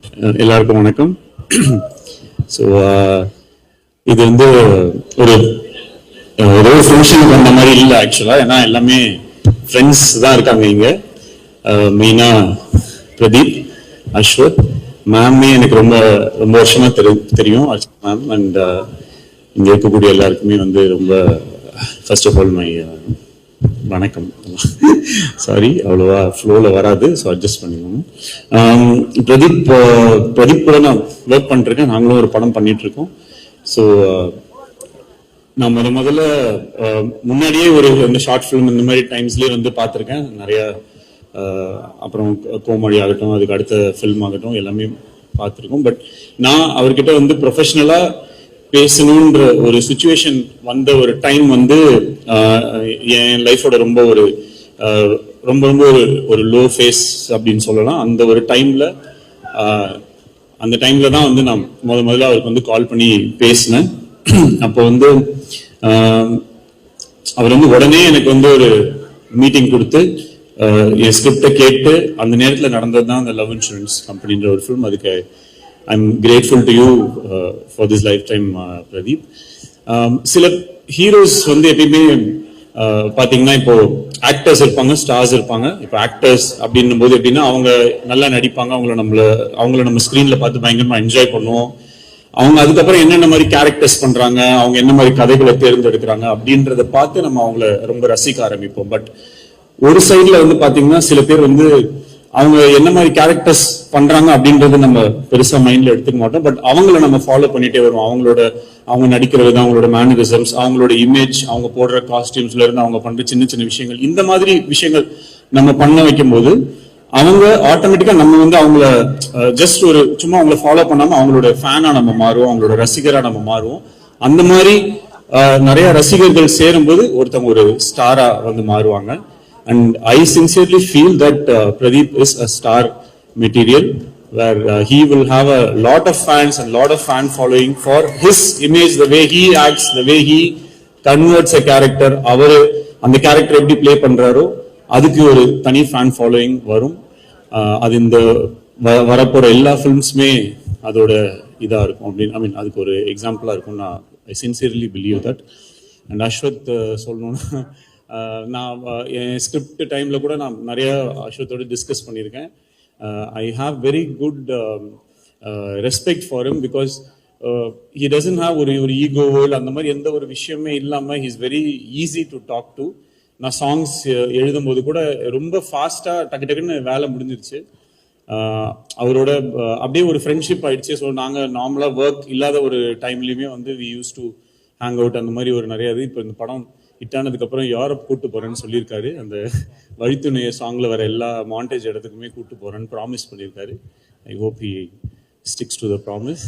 எல்லாருக்கும் வணக்கம். ஸோ இது வந்து ஒரு ஏதோ ஃபங்க்ஷனுக்கு வந்த மாதிரி இல்லை ஆக்சுவலாக. ஏன்னா எல்லாமே ஃப்ரெண்ட்ஸ் தான் இருக்காங்க இங்கே. மெயினாக பிரதீப், அஸ்வத் மேம்மே எனக்கு ரொம்ப ரொம்ப வருஷமா தெரியும் மேம். அண்ட் இங்கே இருக்கக்கூடிய எல்லாருக்குமே வந்து ரொம்ப ஃபர்ஸ்ட் ஆஃப் ஆல் மை வணக்கம். சாரி, அவ்வளோவா ஃப்ளோவில் வராது, ஸோ அட்ஜஸ்ட் பண்ணிக்கணும். பிரதீப் கூட நான் ஒர்க் பண்ணிருக்கேன். நாங்களும் ஒரு படம் பண்ணிட்டு இருக்கோம். ஸோ நான் முதல்ல முன்னாடியே இந்த ஷார்ட் ஃபிலிம் இந்த மாதிரி டைம்ஸ்லேயே வந்து பார்த்துருக்கேன் நிறைய. அப்புறம் கோமழி ஆகட்டும், அதுக்கு அடுத்த ஃபில்ம் ஆகட்டும், எல்லாமே பார்த்துருக்கோம். பட் நான் அவர்கிட்ட வந்து ப்ரொஃபஷ்னலாக பேசணுன்ற ஒரு சுச்சுவேஷன் வந்த ஒரு டைம் வந்து என் லைஃபோட ரொம்ப ரொம்ப ஒரு லோ ஃபேஸ் அப்படின்னு சொல்லலாம். அந்த ஒரு டைம்ல தான் வந்து நான் முதல்ல அவருக்கு வந்து கால் பண்ணி பேசினேன். அப்போ வந்து அவர் வந்து உடனே எனக்கு வந்து ஒரு மீட்டிங் கொடுத்து என் ஸ்கிரிப்டை கேட்டு அந்த நேரத்தில் நடந்தது தான் அந்த லவ் இன்சூரன்ஸ் கம்பெனின்ற ஒரு ஃபிலிம். அதுக்கு I'm grateful to you for this lifetime, Pradeep. சில ஹீரோஸ் வந்து எப்பயுமே பாத்தீங்கன்னா, இப்போ ஆக்டர்ஸ் இருப்பாங்க, ஸ்டார்ஸ் இருப்பாங்க. இப்போ ஆக்டர்ஸ் அப்படின்னும் போது எப்படின்னா அவங்க நல்லா நடிப்பாங்க, அவங்கள நம்ம ஸ்கிரீன்ல பார்த்து பயங்கரமா என்ஜாய் பண்ணுவோம். அவங்க அதுக்கப்புறம் என்னென்ன மாதிரி கேரக்டர்ஸ் பண்றாங்க, அவங்க என்ன மாதிரி கதைகளை தேர்ந்தெடுக்கிறாங்க அப்படின்றத பார்த்து நம்ம அவங்கள ரொம்ப ரசிக்க ஆரம்பிப்போம். பட் ஒரு சைட்ல வந்து பாத்தீங்கன்னா சில பேர் வந்து அவங்க என்ன மாதிரி கேரக்டர்ஸ் பண்றாங்க அப்படின்றது நம்ம பெருசா மைண்ட்ல எடுத்துக்க மாட்டோம். பட் அவங்கள நம்ம ஃபாலோ பண்ணிட்டே வருவோம். அவங்க நடிக்கிற விதம், அவங்களோட மேனரிசம்ஸ், அவங்களோட இமேஜ், அவங்க போடுற காஸ்டியூம்ஸ்ல இருந்து அவங்க பண்ற சின்ன சின்ன விஷயங்கள், இந்த மாதிரி விஷயங்கள் நம்ம பண்ண வைக்கும் போது அவங்க ஆட்டோமேட்டிக்கா நம்ம வந்து அவங்கள ஜஸ்ட் சும்மா அவங்கள ஃபாலோ பண்ணாம அவங்களோட ஃபேனா நம்ம மாறுவோம், அவங்களோட ரசிகரா நம்ம மாறுவோம். அந்த மாதிரி நிறைய ரசிகர்கள் சேரும்போது ஒருத்தவங்க ஒரு ஸ்டாரா வந்து மாறுவாங்க. And I sincerely feel that Pradeep is a star material where he will have a lot of fans and lot of fan following for his image, the way he acts, the way he converts a character. அவர் அந்த character எப்படி play பண்றாரோ அதுக்கு ஒரு தனி fan following வரும். அது இந்த வரப்போற எல்லா ஃபிலிம்ஸுமே அதோட இதா இருக்கும் அப்படின்னு அதுக்கு ஒரு எக்ஸாம்பிளா இருக்கும். நான் I sincerely believe that. And Ashwath சொல்லணும்னா, நான் என் ஸ்கிரிப்ட் டைம்ல கூட நான் நிறைய அஸ்வத்தோட டிஸ்கஸ் பண்ணியிருக்கேன். I have very good respect for him because he doesn't have ஒரு ஈகோவோ இல்லை அந்த மாதிரி எந்த ஒரு விஷயமே இல்லாமல் he is very easy to talk to. நான் சாங்ஸ் எழுதும் போது கூட ரொம்ப ஃபாஸ்ட்டாக டக்குன்னு வேலை முடிஞ்சிருச்சு. அவரோட அப்படியே ஒரு ஃப்ரெண்ட்ஷிப் ஆயிடுச்சு. ஸோ நாங்கள் நார்மலாக ஒர்க் இல்லாத ஒரு டைம்லையுமே வந்து we use to hang out, அந்த மாதிரி ஒரு நிறைய இது. இப்போ இந்த படம் ஹிட்டானதுக்கு அப்புறம் யூரோப் கூட்டு போறேன்னு சொல்லியிருக்காரு. அந்த வழித்துணைய சாங்ல வர எல்லா மாண்டேஜ் இடத்துக்குமே கூட்டு போறேன்னு ப்ராமிஸ் பண்ணியிருக்காரு. I hope he sticks to the promise.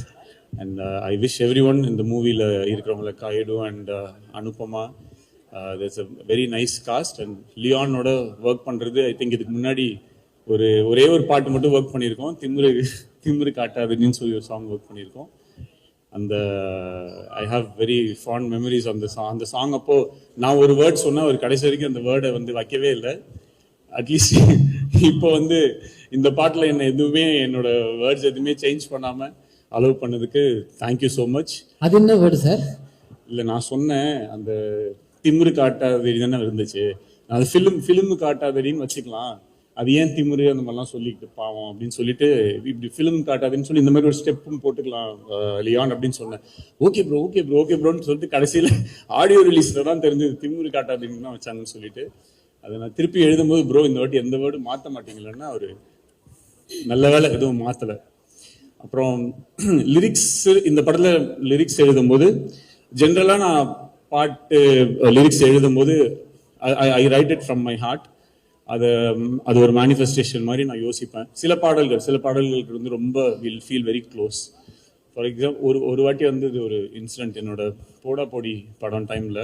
And I wish everyone இந்த மூவியில் இருக்கிறவங்கள Kayadu and Anupama, that's a very nice cast. And லியானோட ஒர்க் பண்ணுறது, ஐ திங்க் இதுக்கு முன்னாடி ஒரே ஒரு பாட்டு மட்டும் ஒர்க் பண்ணியிருக்கோம், திமிரு காட்டாதுன்னு சொல்லி ஒரு சாங் ஒர்க் பண்ணியிருக்கோம். அந்த ஐ ஹாவ் வெரி ஃபாண்ட் மெமரிஸ் அந்த சாங். அப்போ நான் ஒரு வேர்ட் சொன்னேன், ஒரு கடைசி வரைக்கும் அந்த வேர்டை வந்து வைக்கவே இல்லை. அட்லீஸ்ட் இப்போ வந்து இந்த பாட்டில் என்னோட வேர்ட்ஸ் எதுவுமே சேஞ்ச் பண்ணாம அலோவ் பண்ணதுக்கு தேங்க்யூ ஸோ மச். அது என்ன வேர்டு சார்? இல்லை, நான் சொன்னேன் அந்த திமிரு காட்டாதடி தானே இருந்துச்சு, அது ஃபிலிம் காட்டாதடின்னு வச்சுக்கலாம். அது ஏன் திமுரு அந்த மாதிரிலாம் சொல்லிட்டு பாவம் அப்படின்னு சொல்லிட்டு இப்படி ஃபிலிம் காட்டாதுன்னு சொல்லி இந்த மாதிரி ஒரு ஸ்டெப்பும் போட்டுக்கலாம் லியான் அப்படின்னு சொன்னேன். ஓகே ப்ரோன்னு சொல்லிட்டு கடைசியில் ஆடியோ ரிலீஸில் தான் தெரிஞ்சது திமுரு காட்டாதுன்னு தான் வச்சாங்கன்னு சொல்லிட்டு. அதை நான் திருப்பி எழுதும்போது, ப்ரோ இந்த வாட்டி எந்த வேர்டு மாற்ற மாட்டீங்களன்னா ஒரு நல்ல வேலை எதுவும் மாற்றலை. அப்புறம் லிரிக்ஸ், இந்த படத்தில் லிரிக்ஸ் எழுதும்போது ஜென்ரலாக நான் பாட்டு லிரிக்ஸ் எழுதும்போது I write it from my heart. அது ஒரு மேனிஃபெஸ்டேஷன் மாதிரி நான் யோசிப்பேன். சில பாடல்களுக்கு வந்து ரொம்ப will feel very close. For example ஒரு வாட்டி வந்து இது ஒரு இன்சிடென்ட், என்னோட போடா போடி படம் டைமில்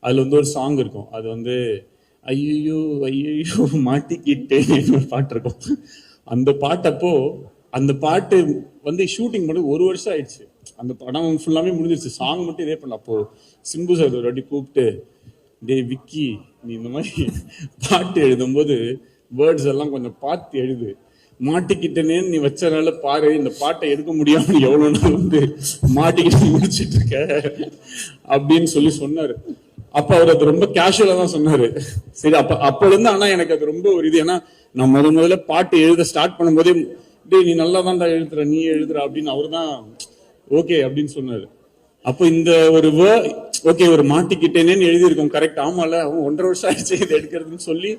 அதில் வந்து ஒரு சாங் இருக்கும். அது வந்து ஐயோ மாட்டிக்கிட்டே ஒரு பாட்டு இருக்கும். அந்த பாட்டு வந்து ஷூட்டிங் பண்ணி 1 வருஷம் ஆயிடுச்சு. அந்த படம் ஃபுல்லாமே முடிஞ்சிருச்சு, சாங் மட்டும் இதே பண்ணல. அப்போ சிம்பு சார் ஒரு வாட்டி கூப்பிட்டு, டே விக்கி, நீ இந்த மாதிரி பாட்டு எழுதும்போது வேர்ட்ஸ் எல்லாம் கொஞ்சம் பார்த்து எழுது, மாட்டிக்கிட்டேன்னு நீ வச்சனால பாரு இந்த பாட்டை எடுக்க முடியாம நீ எவ்வளவு நாள் வந்து மாட்டிக்கிட்டு முடிச்சிட்டு இருக்க அப்படின்னு சொன்னாரு. அப்ப அவர் அது ரொம்ப கேஷுவலா தான் சொன்னாரு. சரி அப்ப இருந்து ஆனா எனக்கு அது ரொம்ப ஒரு இது. ஏன்னா நான் முதல்ல பாட்டு எழுத ஸ்டார்ட் பண்ணும்போதே டேய் நீ நல்லா தான்டா எழுதுற நீ எழுதுற அப்படின்னு அவரு தான் ஓகே அப்படின்னு சொன்னாரு. அப்போ இந்த ஒரு ஓகே ஒரு மாட்டிக்கிட்டேனேன்னு எழுதியிருக்கோம் கரெக்ட். ஆமால அவன் 1.5 வருஷம் ஆயிடுச்சு இது எடுக்கிறதுன்னு சொல்லி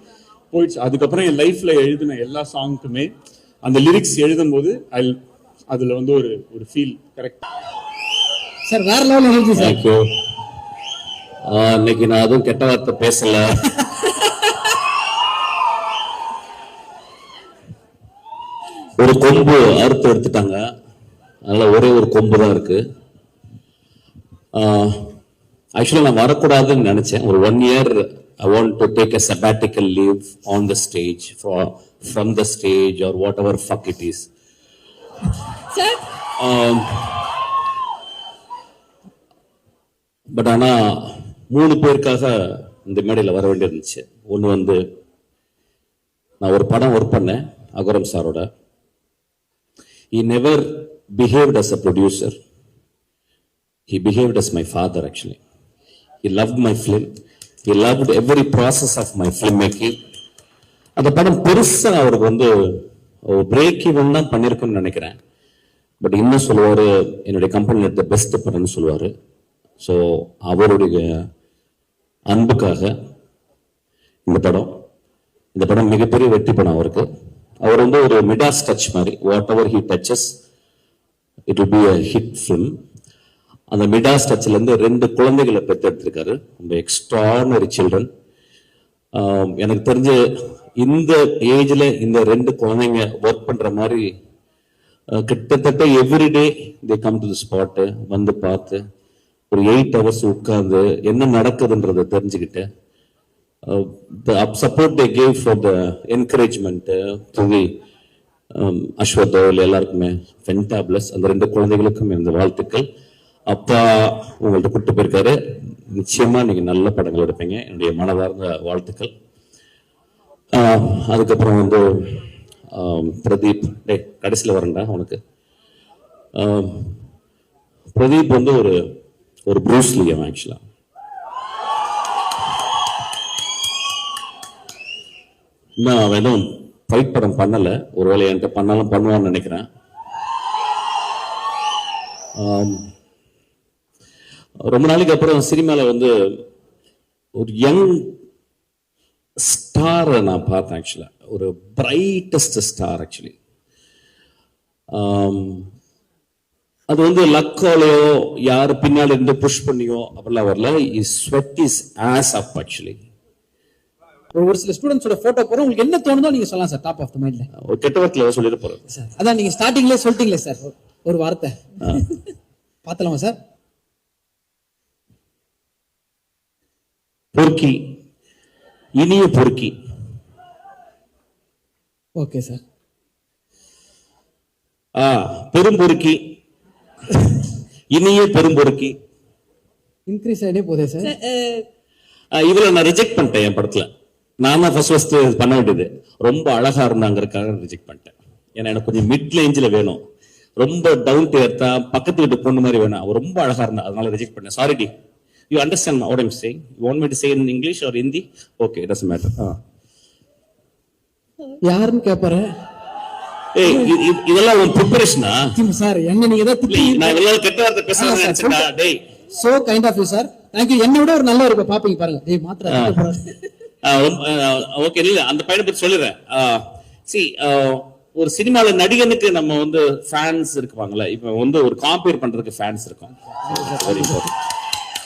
போயிடுச்சு. அதுக்கப்புறம் என் லைஃப்ல எழுதின எல்லா சாங்குக்குமே அந்த லிரிக்ஸ் எழுதும் போது அதுல வந்து ஒரு ஃபீல் கரெக்ட். சார் வேற லெவல் எழுதி சார். இன்னைக்கு நான் அதுவும் கெட்ட வார்த்தை பேசல. ஒரு கொம்பு அறுத்து எடுத்துட்டாங்க, அதனால ஒரே ஒரு கொம்பு தான் இருக்கு. ஆக்சுவலா நான் வரக்கூடாதுன்னு நினைச்சேன். ஒரு 1 year I want to take a sabbatical leave on the stage from the stage or whatever fuck it is. Sir? But ஆனா 3 பேருக்காக இந்த மேடையில் வர வேண்டியிருந்துச்சு. ஒன்று வந்து நான் ஒரு படம் ஒர்க் பண்ணேன் அகரம் சாரோட. He never behaved as a producer. He behaved as my father actually. He loved my film. He loved every process of my filmmaking. அந்த படம் பெருசா அவருக்கு வந்து பிரேக் ஈவன் தான் பண்ணியிருக்குன்னு நினைக்கிறேன். பட் இன்னும் சொல்லுவாரு என்னுடைய கம்பெனி எடுத்த பெஸ்ட் படம்னு சொல்லுவாரு. ஸோ அவருடைய அன்புக்காக இந்த படம் மிகப்பெரிய வெற்றி படம் அவருக்கு. அவர் வந்து ஒரு மிடாஸ் டச் மாதிரி, whatever he touches it will be a hit film. அந்த மிடாஸ் டச்ல இருந்து 2 குழந்தைகளை பெற்றெடுத்திருக்காரு. ரொம்ப எக்ஸ்ட்ரானரி சில்ட்ரன். எனக்கு தெரிஞ்ச இந்த ஏஜ்ல இந்த 2 குழந்தைங்க ஒர்க் பண்ற மாதிரி கிட்டத்தட்ட everyday they come to the spot வந்து பார்த்து ஒரு 8 hours உட்கார்ந்து என்ன நடக்குதுன்றதை தெரிஞ்சுக்கிட்டு the support they gave for the encouragement to the Ashwath எல்லாருக்குமே ஃபென்டாபிளஸ். அந்த 2 குழந்தைகளுக்கும் இந்த வாழ்த்துக்கள். அப்பா உங்கள்ட்ட கூப்பிட்டு போயிருக்காரு. நிச்சயமா நீங்க நல்ல படங்கள் எடுப்பீங்க. என்னுடைய மனதார்ந்த வாழ்த்துக்கள். அதுக்கப்புறம் வந்து பிரதீப், கடைசியில் வரேன்டா உனக்கு. பிரதீப் வந்து ஒரு ப்ரூஸ்லி அவன் ஆக்சுவலா. இன்னும் அவன் எதுவும் ஃபைட் படம் பண்ணல. ஒருவேளை என்கிட்ட பண்ணாலும் பண்ணுவான்னு நினைக்கிறேன். ரொம்ப நாளைக்கு அப்புறம் சினிமால வந்து ஒரு யங் ஸ்டாரை நான் பார்த்தேன் ஆக்சுவலா. ஒரு பிரைட்டஸ்ட் ஸ்டார் ஆக்சுவலி. அது வந்து லக்காலையோ யாரு பின்னாடி இருந்து புஷ் பண்ணியோ அப்படிலாம் வரல. Sweat is as up actually. ஒரு சில ஸ்டூடெண்ட்ஸோட போட்டோ போறோம். உங்களுக்கு என்ன தோணுதோ நீங்க சொல்லலாம் சார். டாப் ஆஃப் தி மைண்ட்ல ஒரு கெட்ட வார்த்தையில சொல்லிட்டு போறேன் சார். அதான் நீங்க ஸ்டார்டிங்லேயே சொல்லிட்டீங்களே சார் ஒரு வார்த்தை. பார்த்தலாமா சார்? பொறுக்கி, இனிய பொறுக்கி. Okay sir. பெரும்பொறுக்கி, இனிய பெரும்பொறுக்கி. இன்க்ரீஸ் ஆகிட்டே போதே சார். இதுல நான் ரிஜெக்ட் பண்ணிட்டேன். என் படத்துல நான் தான் ஃபர்ஸ்ட் பண்ண வேண்டியது. ரொம்ப அழகா இருந்தாங்கிறதுக்காக ரிஜெக்ட் பண்ணிட்டேன். ஏன்னா எனக்கு கொஞ்சம் மிட் ரேஞ்சில் வேணும். ரொம்ப டவுன் டு எர்த்தா பக்கத்து வீட்டு பொண்ணு மாதிரி வேணும். அவர் ரொம்ப அழகா இருந்தா, அதனால ரிஜெக்ட் பண்ணேன். சாரி டி. You understand what I'm saying? You want me to say in English or Hindi? Okay, it doesn't matter. யாருன்னு கேட்பாரு. இதெல்லாம் ஒரு ப்ரிப்பரேஷனா சார்? என்ன நீங்க நான் இதெல்லாம் கெட்ட வார்த்தை பேசுறேன். டேய் so kind of you sir. Thank you. என்ன விட ஒரு நல்ல ஒரு பாப்பீங்க பாருங்க. டேய் மாத்திர ஓகே. இல்ல அந்த பையனை பத்தி சொல்லிடுறேன். சி ஒரு சினிமால நடிகனுக்கு நம்ம வந்து ஃபேன்ஸ் இருக்குவாங்கல்ல. இப்ப வந்து ஒரு காம்பேர் பண்றதுக்கு ஃபேன்ஸ் இருக்கும். Very important.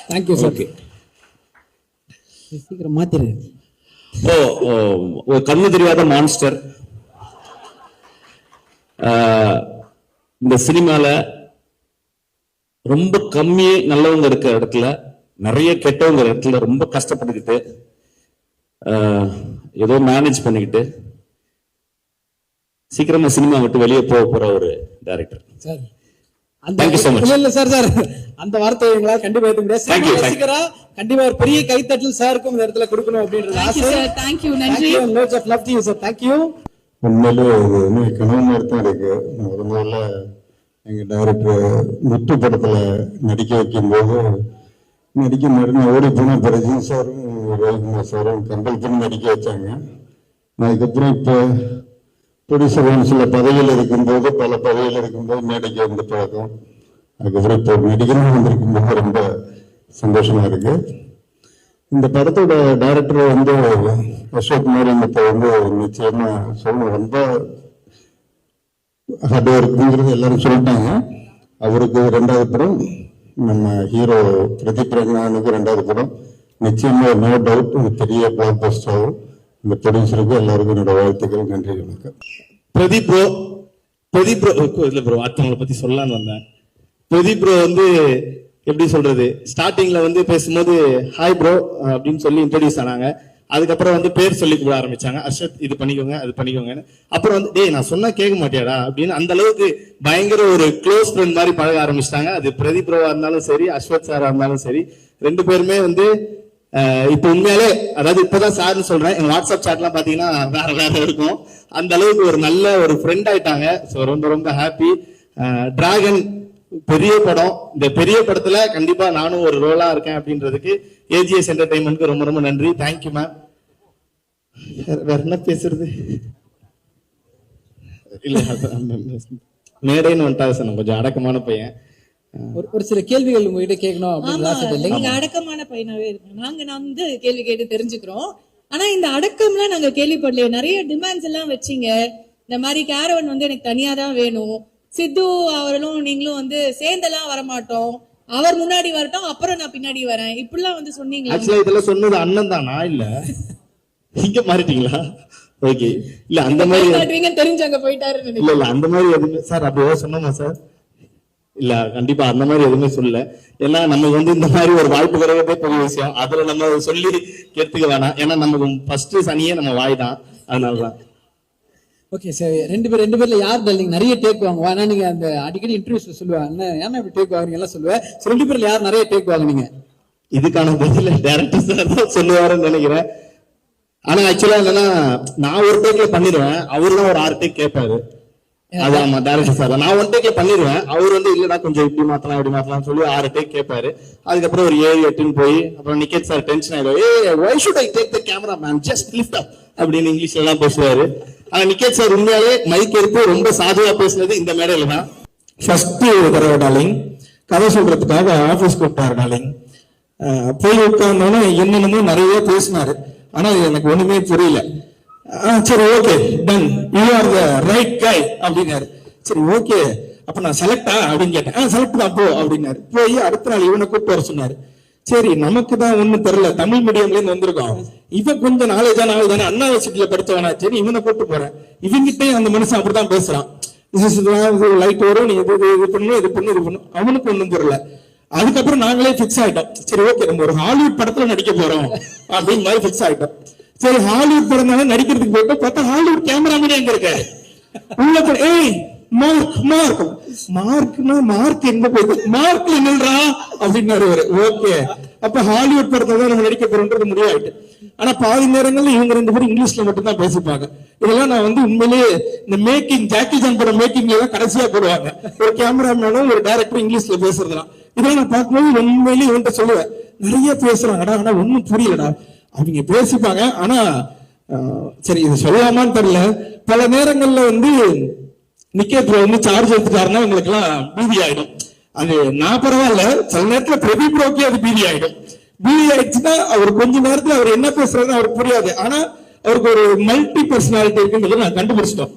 Thank you sir. சீக்கிரம் மாத்திரு. ஒரு கண்ணு தெரியாத மான்ஸ்டர். இந்த சினிமால ரொம்ப கம்மியே நல்லவங்க இருக்கிற இடத்துல நிறைய கெட்டவங்க இடத்துல ரொம்ப கஷ்டப்பட்டுக்கிட்டு ஏதோ மேனேஜ் பண்ணிக்கிட்டு சீக்கிரமா சினிமா விட்டு வெளியே போற ஒரு டைரக்டர் சார். அந்த வார்த்தை எங்களால் கண்டிப்பா ஏற்க முடியாது. கண்டிப்பா ஒரு பெரிய கைத்தட்டல் சாருக்கும் இந்த இடத்துல கொடுக்கணும் அப்படின்றது ஆசை. உண்மையிலே இது வந்து கனவு மாதிரி தான் இருக்கு. நான் முதல்ல எங்கள் டைரக்டர் முத்து படத்தில் நடிக்க வைக்கும்போது நடிக்க மாதிரி ஓடி போன பிரஜின் சாரும் ரவிக்குமார் சாரும் கம்பல் பண்ணி நடிக்க வச்சாங்க. அதுக்கப்புறம் இப்போ ப்ரொடியூசர் கவுன்சில் பதவியில் இருக்கும்போது பல பதவியில் இருக்கும்போது மேடைக்கு வந்து பழக்கம். அதுக்கப்புறம் இப்போ நடிகராக வந்திருக்கும்போது ரொம்ப சந்தோஷமா இருக்கு. இந்த படத்தோட டைரக்டர் வந்து அசோக் மாரியம்மத்தை வந்து நிச்சயமா சொல்லணும், ரொம்ப ஹார்ட் ஒர்க்குங்கிறது எல்லாரும் சொல்லிட்டாங்க. அவருக்கு 2வது படம், நம்ம ஹீரோ பிரதீப் ரங்கநாதனுக்கு 2வது படம். நிச்சயமா நோ டவுட் இது பெரிய பிளாக் பஸ்டர் ஆகும். இந்த ப்ரொடியூசருக்கு எல்லாருக்கும் என்னோட வாழ்த்துக்கள். நன்றி, வணக்கம். பிரதீப் ப்ரோ இல்ல ப்ரோ, அடுத்தவங்களை பத்தி சொல்லலான்னு வந்தேன். பிரதீப் ப்ரோ வந்து எப்படி சொல்றது, ஸ்டார்டிங்ல வந்து பேசும்போது ஹாய் ப்ரோ அப்படின்னு சொல்லி இன்ட்ரோடியூஸ் ஆனாங்க. அதுக்கப்புறம் வந்து பேர் சொல்லி கூட ஆரம்பிச்சாங்க, அர்ஷத் இது பண்ணிக்கோங்க அது பண்ணிக்கோங்கன்னு. அப்புறம் வந்து டேய் நான் சொன்னா கேட்க மாட்டியாடா அப்படின்னு அந்த அளவுக்கு பயங்கர ஒரு க்ளோஸ் ஃப்ரெண்ட் மாதிரி பழக ஆரம்பிச்சிட்டாங்க. அது பிரதீப் ப்ரோவா இருந்தாலும் சரி, அஸ்வத் சாரா இருந்தாலும் சரி, 2 பேருமே வந்து இப்ப உண்மையாலே, அதாவது இப்பதான் சார்னு சொல்றேன், என் வாட்ஸ்அப் சாட்லாம் பாத்தீங்கன்னா வேற வேற இருக்கும். அந்த அளவுக்கு ஒரு நல்ல ஒரு ஃப்ரெண்ட் ஆயிட்டாங்க. ஸோ ரொம்ப ரொம்ப ஹாப்பி. டிராகன் பெரிய படம், இந்த பெரிய படத்துல கண்டிப்பா நானும் ஒரு ரோலா இருக்கேன் அப்படின்றதுக்கு ஏஜிஎஸ் என்டர்டைன்மெண்ட்க்கு ரொம்ப ரொம்ப நன்றி. Thank you ma'am. வேற என்ன பேசுறது இல்ல, மேடைன்னு வந்துட்டாங்க சார், நான் கொஞ்சம் அடக்கமான பையன். ஒரு சில கேள்விகள் உங்ககிட்ட கேட்கணும் அப்படின்னு ஆசை இல்லைங்க. நீங்க அடக்கமான பையனாவே இருக்கு. நான் வந்து கேள்வி கேட்டு தெரிஞ்சுக்கிறோம். ஆனா இந்த அடக்கம்லாம் நாங்க கேள்விப்படலையே. நிறைய டிமாண்ட்ஸ் எல்லாம் வச்சீங்க. இந்த மாதிரி கேரவன் வந்து எனக்கு தனியா தான் வேணும், சித்து அவர்களும் நீங்களும் வந்து சேர்ந்தெல்லாம் வரமாட்டோம், அவர் முன்னாடி வரட்டும் அப்புறம் நான் பின்னாடி வரேன், இப்படிலாம் வந்து சொன்னீங்க. ஆக்சுவலா இதெல்லாம் சொன்னது அண்ணன் தானா இல்ல இங்க மாறிட்டீங்களா? ஓகே, இல்ல அந்த மாதிரி தெரிஞ்சவங்க போயிட்டாரு. இல்ல அந்த மாதிரி எதுவுமே சார் அப்படியே சொன்னோமா சார்? இல்ல கண்டிப்பா அந்த மாதிரி எதுவுமே சொல்லல. ஏன்னா நமக்கு வந்து இந்த மாதிரி ஒரு வாய்ப்பு கிடைக்கிறதே பெரிய விஷயம். அதுல நம்ம சொல்லி கேட்டுக்க வேணாம். ஏன்னா நமக்கு ஃபர்ஸ்ட் சனியே நம்ம வாய் தான், அதனாலதான். ஓகே சார், 2 பேர்ல யார் டல்லிங் நிறைய டேக் வாங்குவா? ஏன்னா நீங்க அந்த அடிக்கடி இன்டர்வியூஸ்ல சொல்லுவாங்க ஏன்னா இப்படி டேக் வாங்குறீங்க எல்லாம் சொல்லுவேன். 2 பேர்ல யார் நிறைய டேக் வாங்குனீங்க? இதுக்கான பதில டைரக்டர் சார் தான் சொல்லுவாருன்னு நினைக்கிறேன். ஆனா ஆக்சுவலா என்னன்னா, நான் ஒரு டேக்ல பண்ணிடுவேன், அவரு தான் ஒரு 6 டேக் கேட்பாரு. அது ஆமா, டைரக்டர் சார் நான் 1 டேக்ல பண்ணிடுவேன், அவர் வந்து இல்லடா கொஞ்சம் இப்படி மாத்தலாம் இப்படி மாத்தலாம் சொல்லி 6 டேக் கேட்பாரு. அதுக்கப்புறம் ஒரு 7 8ன்னு போய் அப்புறம் நிக்கேத் சார் டென்ஷன் ஆயிடும். why should I take the camera man, just lift up அப்படின்னு இங்கிலீஷ்ல எல்லாம் பேசுவாரு. ஆனா நிக்கேத் சார் உண்மையாலே மைக் எடுத்து ரொம்ப சாதுவா பேசுனது இந்த மேடையில தான். ஃபர்ஸ்ட் தடவை டாலிங் கதை சொல்றதுக்காக ஆபீஸ் கூப்பிட்டாரு டாலிங். போய் உட்கார்ந்தோன்னு என்னென்னமோ நிறைய பேசினாரு. ஆனா எனக்கு ஒண்ணுமே புரியல. சரி okay done, you are the right guy அப்படின்னாரு. சரி ஓகே அப்ப நான் செலக்டா அப்படின்னு கேட்டேன். செலக்ட் தான் போ அப்படின்னாரு. போய் அடுத்த நாள் இவனை கூப்பிட்டு வர சொன்னாரு. சரி நமக்கு தான் ஒண்ணும் தெரியல, தமிழ் மீடியம்ல இருந்து வந்திருக்கோம், இவன் கொஞ்சம் நாலேஜான ஆள் தானே, அண்ணா யூனிவர்சிட்டியில படிச்சவனா, சரி இவனை கூப்பிட்டு போறேன். இவங்கிட்டே அந்த மனுஷன் அப்படிதான் பேசுறான். லைட் வரும், நீ இது பண்ணு இது பண்ணு இது பண்ணு, அவனுக்கு ஒண்ணும் புரியல. அதுக்கப்புறம் நாங்களே பிக்ஸ் ஆயிட்டோம். சரி ஓகே நம்ம ஒரு ஹாலிவுட் படத்துல நடிக்க போறோம் அப்படின்னு மாதிரி பிக்ஸ் ஆயிட்டோம். சரி ஹாலிவுட் படம் தானே நடிக்கிறதுக்கு போயிட்டோம். பார்த்தா ஹாலிவுட் கேமராமேனே எங்க இருக்காரு உள்ள. ஏய் மார்க் மார்க் மார்க்னா மார்க் எங்க போயிட்டு மார்க்ல நில்றா அப்படின்னாரு. ஓகே அப்ப ஹாலிவுட் படத்தை தான் நம்ம நடிக்க போறோம்ன்றது முடிவாயிட்டு. ஆனா பாதி நேரங்கள்ல இவங்க 2 பேரும் இங்கிலீஷ்ல மட்டும் தான் பேசிப்பாங்க. இதெல்லாம் நான் வந்து உண்மையிலேயே இந்த மேக்கிங் ஜாக்கி ஜான் படம் மேக்கிங்ல தான் கடைசியா போடுவாங்க. ஒரு கேமராமேனும் ஒரு டைரக்டர் இங்கிலீஷ்ல பேசுறதுலாம் இதெல்லாம் நான் பார்க்கும்போது உண்மையிலேயே இவன்கிட்ட சொல்லுவேன், நிறைய பேசுறாங்கடா ஆனா ஒன்னும் புரியலடா. அவங்க பேசிப்பாங்க ஆனா சரி இது சொல்லலாமான்னு தெரியல. பல நேரங்கள்ல வந்து நிக்கேத் ப்ரோ வந்து சார்ஜ் எடுத்துட்டாருன்னா உங்களுக்கு எல்லாம் பீதி ஆயிடும். அது நான் பரவாயில்ல, சில நேரத்துல பிரதீப் ப்ரோக்கே அது பீதி ஆயிடும். பீதி ஆயிடுச்சுன்னா அவர் கொஞ்ச நேரத்துல அவர் என்ன பேசுறதுன்னு அவருக்கு புரியாது. ஆனா அவருக்கு ஒரு மல்டி பர்சனாலிட்டி இருக்குன்றதை நான் கண்டுபிடிச்சிட்டோம்.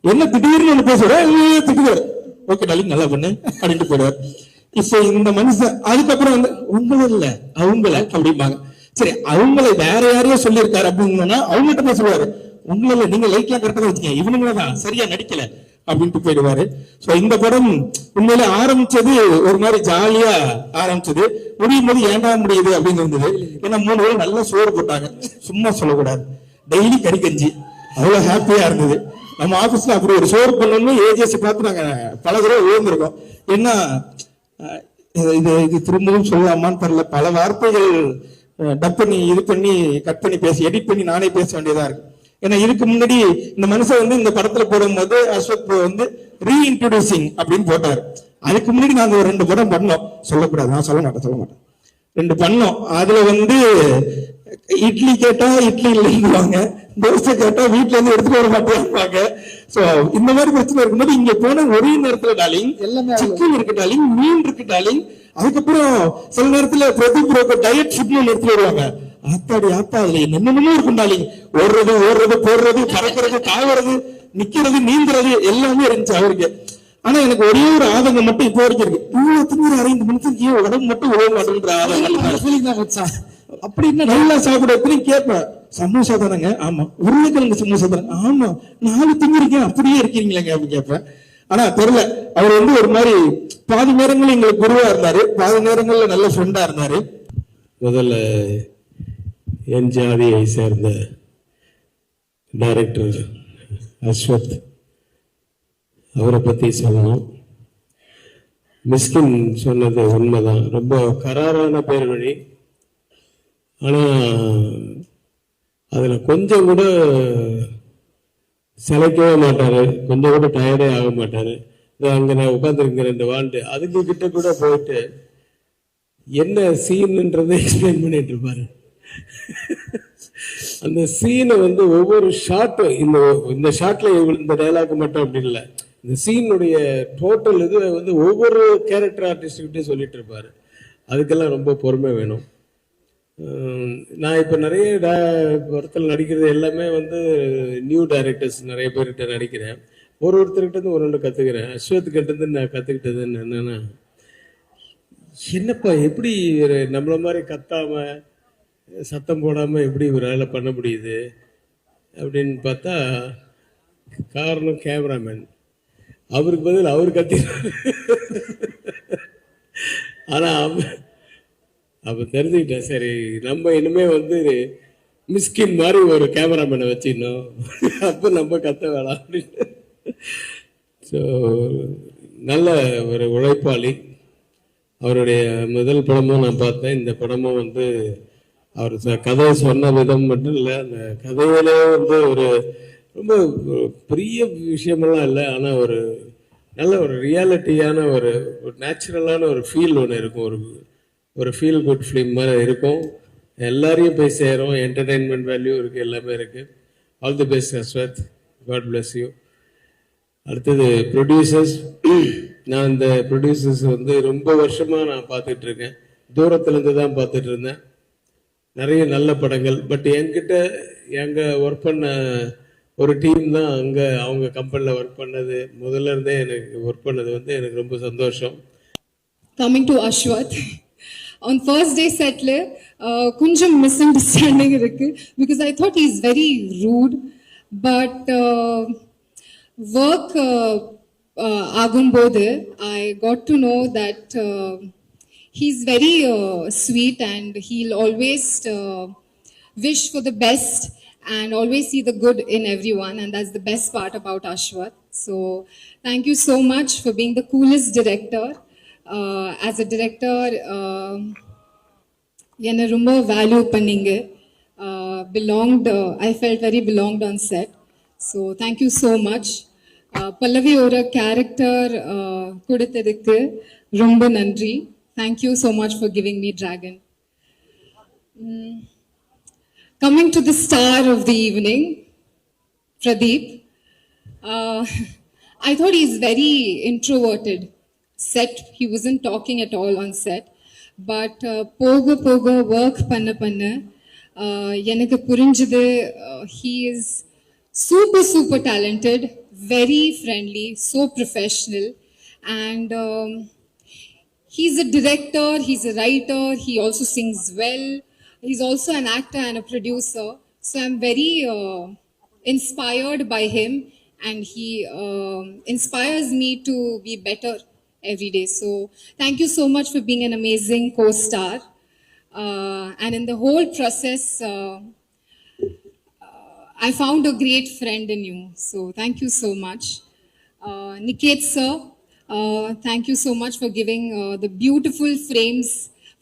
என்ன திடீர்னு ஒண்ணு பேசுவாரு, திட்டுவாரு, ஓகே டாலிங் நல்லா பண்ணு அப்படின்ட்டு போயிடுவார். இப்ப இந்த மனுஷன் அதுக்கப்புறம் வந்து உங்களை இல்ல அவங்கள அப்படிம்பாங்க. சரி அவங்களை வேற யாரையோ சொல்லியிருக்காரு அப்படின்னா அவங்ககிட்ட போய் சொல்லுவாரு, உங்களை நீங்க லைட்லாம் கரெக்டா தான் வச்சுக்கீங்க, இவனுங்களதான் சரியா நடிக்கல அப்படின்ட்டு போயிடுவாரு. சோ இந்த படம் உண்மையில ஆரம்பிச்சது ஒரு மாதிரி ஜாலியா ஆரம்பிச்சது, முடியும் போது ஏண்டா முடியுது அப்படின்னு இருந்தது. ஏன்னா 3 பேரும் நல்லா சோறு போட்டாங்க, சும்மா சொல்லக்கூடாது, டெய்லி கறி கஞ்சி, அவ்வளவு ஹாப்பியா இருந்தது. நம்ம ஆபீஸ்ல அப்படி ஒரு சோறு பண்ணணும்னு ஏஜிஎஸ் பார்த்து நாங்க பல தடவை உயர்ந்திருக்கோம். ஏன்னா இது திரும்பவும் சொல்லலாமான்னு தெரியல, பல வார்த்தைகள் டப் பண்ணி இது பண்ணி கட் பண்ணி பேசி எடிட் பண்ணி நானே பேச வேண்டியதா இருக்கு. ஏன்னா இதுக்கு முன்னாடி இந்த மனுஷன் வந்து இந்த படத்துல போடும்போது அஸ்வத் ப்ரோ வந்து ரீஇன்ட்ரோடியூசிங் அப்படின்னு போட்டாரு. அதுக்கு முன்னாடி நாங்க ஒரு 2 படம் பண்ணோம். சொல்லக்கூடாது, நான் சொல்ல மாட்டேன். 2 பண்ணோம். அதுல வந்து இட்லி கேட்டா இட்லி இல்லைங்குவாங்க, தோசை கேட்டா வீட்டுல இருந்து எடுத்துட்டு வர மாட்டேங்க. சோ இந்த மாதிரி பிரச்சனை இருக்கும்போது இங்க போன ஒரே நேரத்துல டாலிங் சிக்கன் இருக்கு டாலிங், மீன் இருக்கு டாலிங், அதுக்கப்புறம் சில நேரத்துல பிரதீப் ப்ரோக்கு டயட் ஃபுட்னு எடுத்துட்டு வருவாங்க. ஆத்தாடி ஆத்தா, அதுல என்னென்னமோ இருக்கும் டாலிங். ஓடுறது போடுறது, பறக்கிறது, தாவறது, நிக்கிறது, நீந்துறது எல்லாமே இருந்துச்சு அவருக்கு. ஆனா எனக்கு ஒரே ஒரு ஆதங்கம் மட்டும் இப்போ வரைக்கும் இருக்கு. இவ்வளவு இந்த மனுஷனுக்கு உடம்பு மட்டும் உழவு மாட்டேன்ற ஆதங்கம். அப்படின்னா நல்லா சாப்பிட கேட்பேன். சமோசா தானங்க? ஆமா. உருளைக்கிழங்கு சமோசா தானே? ஆமா. 4 திங்கிருக்கேன், அப்படியே இருக்கீங்களேங்க அப்படின்னு கேட்பேன். ஆனா தெரியல, அவர் வந்து ஒரு மாதிரி பாதி நேரங்கள் எங்களுக்கு குருவா இருந்தாரு, பாதி நேரங்கள்ல நல்ல ஃப்ரெண்டா இருந்தாரு. முதல்ல என் ஜாதியை சேர்ந்த டைரக்டர் அஸ்வத், அவரை பத்தி சொல்லணும். மிஸ்கின் சொன்னது உண்மைதான், ரொம்ப கராரான பேர் வழி. ஆனா அதுல கொஞ்சம் கூட சிலைக்கவே மாட்டாரு, கொஞ்சம் கூட டயர்டே ஆக மாட்டாரு. அங்க நான் உட்காந்துருக்க 2 வாண்டு அதுக்கு கிட்ட கூட போயிட்டு என்ன சீன்ன்றதை எக்ஸ்பிளைன் பண்ணிட்டு இருப்பாரு. அந்த சீனை வந்து ஒவ்வொரு ஷாட்டும், இந்த ஷாட்ல இந்த டைலாக் மட்டும் அப்படி இல்லை, இந்த சீனுடைய டோட்டல் இது வந்து ஒவ்வொரு கேரக்டர் ஆர்டிஸ்ட்கிட்டையும் சொல்லிட்டு இருப்பாரு. அதுக்கெல்லாம் ரொம்ப பொறுமை வேணும். நான் இப்போ நிறைய படத்தில் நடிக்கிறது எல்லாமே வந்து நியூ டைரக்டர்ஸ் நிறைய பேர்கிட்ட நடிக்கிறேன். ஒருத்தர்கிட்ட ஒரு கற்றுக்கிறேன். அஸ்வத் கிட்ட நான் கற்றுக்கிட்டதுன்னு என்னன்னா, என்னப்பா எப்படி நம்மள மாதிரி கத்தாம சத்தம் போடாம எப்படி இவரால் பண்ண முடியுது அப்படின்னு பார்த்தா, காரணம் கேமராமேன். அவருக்கு பதில் அவர் கத்தினார். ஆனா அப்ப தெரிஞ்சுக்கிட்டேன், சரி நம்ம இனிமே வந்து மிஸ்கின் மாதிரி ஒரு கேமராமேனை வச்சிடணும், அப்ப நம்ம கத்த வேணாம் அப்படின்னு. ஸோ நல்ல ஒரு உழைப்பாளி. அவருடைய முதல் படமும் நான் பார்த்தேன், இந்த படமும் வந்து அவர் கதை சொன்ன விதம் மட்டும் இல்லை, அந்த கதையிலே வந்து ஒரு ரொம்ப பெரிய விஷயமெல்லாம் இல்லை, ஆனால் ஒரு நல்ல ஒரு ரியாலிட்டியான ஒரு நேச்சுரலான ஒரு ஃபீல் ஒன்று இருக்கும். ஒரு ஃபீல் குட் ஃபிலிம் மாதிரி இருக்கும். எல்லாரையும் போய் சேரும், என்டர்டெயின்மெண்ட் வேல்யூ இருக்குது, எல்லாமே இருக்குது. All the best Ashwath, God bless you. அடுத்தது ப்ரொடியூசர்ஸ். நான் இந்த ப்ரொடியூசர்ஸ் வந்து ரொம்ப வருஷமாக நான் பார்த்துட்டு இருக்கேன், தூரத்துலேருந்து தான் பார்த்துட்டு இருந்தேன். நிறைய நல்ல படங்கள். பட் என்கிட்ட ஒர்க் பண்ண ஒரு டீம் தான் அங்கே அவங்க கம்பெனியில் ஒர்க் பண்ணது, முதல்ல இருந்தே எனக்கு ஒர்க் பண்ணது வந்து எனக்கு ரொம்ப சந்தோஷம். Coming to Ashwath, on first day setல கொஞ்சம் misunderstanding இருக்கு, because I thought he's very rude, but work ஆகும்போது I got to know that he's very sweet and he'll always wish for the best and always see the good in everyone, and that's the best part about Ashwath. So thank you so much for being the coolest director. As a director, என்னை ரொம்ப value பண்ணீங்க. I felt very belonged on set. So thank you so much. பல்லவி ஒரு character கொடுத்ததுக்கு ரொம்ப நன்றி. Thank you so much for giving me Dragon. Coming to the star of the evening, Pradeep. I thought he's very introverted. Set, he wasn't talking at all on set. But poga work panna எனக்கு புரிஞ்சது, he is super talented, very friendly, so professional, and he's a director, he's a writer, he also sings well, he's also an actor and a producer. So I'm very inspired by him, and he inspires me to be better every day. So thank you so much for being an amazing co-star, and in the whole process I found a great friend in you. So thank you so much. Niket sir, thank you so much for giving the beautiful frames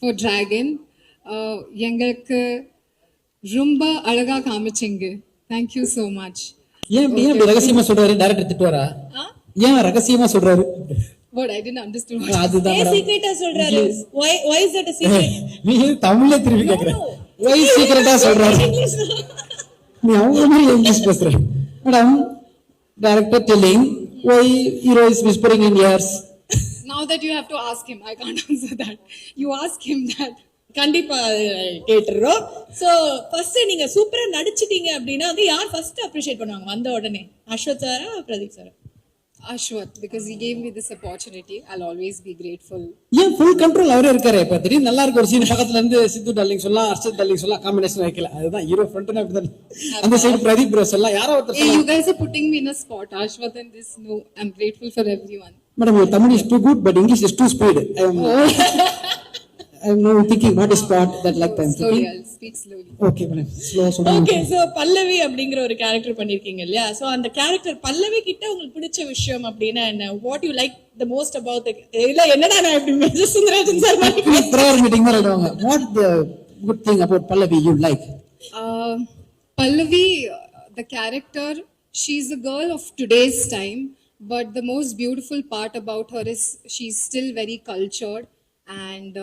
for Dragon. எங்களுக்கு ரொம்ப அழகா காமிச்சிங்க. Thank you so much. ஏன் இப்படி ரகசியமா சொல்றாரு? Director திட்டுவாரா? ஏன் ரகசியமா சொல்றாரு? What I didn't understand. அதுதான் ஏன் சீக்ரெட்டா சொல்றாரு? Why is that a secret? நீ தமிழ்ல திருப்பி கேக்குற. Why சீக்ரெட்டா சொல்றாரு? நீ அவங்க மாதிரி இங்கிலீஷ் பேசுற. Madam, director telling why hero is whispering in ears. Now that you have to ask him, I can't answer that. You ask him that. கண்டிப்பா கேட்டுறோம். சோ ஃபர்ஸ்ட் நீங்க சூப்பரா நடிச்சிட்டீங்க அப்படின்னா வந்து யார் ஃபர்ஸ்ட் அப்ரிஷியேட் பண்ணுவாங்க வந்த உடனே? அஸ்வத் சாரா, பிரதீப் சாரா? Ashwath, because he gave me this opportunity. I'll always be grateful. ஏன் ஃபுல் கண்ட்ரோல் அவரே இருக்காரு? இப்ப திடீர்னு நல்லா இருக்கு ஒரு சீன் பக்கத்துல இருந்து சித்து டார்லிங் சொல்லலாம், அர்ஷத் டார்லிங் சொல்லலாம், காம்பினேஷன் வைக்கல. அதுதான் ஹீரோ ஃப்ரண்ட்னா அப்படிதான். அந்த சைடு பிரதீப் ப்ரோ சொல்லலாம், யாரோ ஒருத்தர் Hey, சொல்லலாம். you guys are putting me in a spot. Ashwath and this, no, I'm grateful for everyone. Madam, your Tamil is too good, but English is too speed. I am now thinking what is part that like time. Slowly, I'll speak slowly. Okay, madam. Slow. Okay, so Pallavi அப்படிங்கிற ஒரு character பண்ணிருக்கீங்க இல்லையா? So அந்த character பல்லவி கிட்ட உங்களுக்கு பிடிச்ச விஷயம் அப்படின்னா என்ன? What you like the most about இல்ல என்னடா நான் இப்படி மெசேஜ் சுந்தரராஜன் சார் மாதிரி prayer meeting மாதிரி ஆடுவாங்க. What the good thing about Pallavi you like? Pallavi, the character, she's a girl of today's time, but the most beautiful part about her is she's still very cultured, and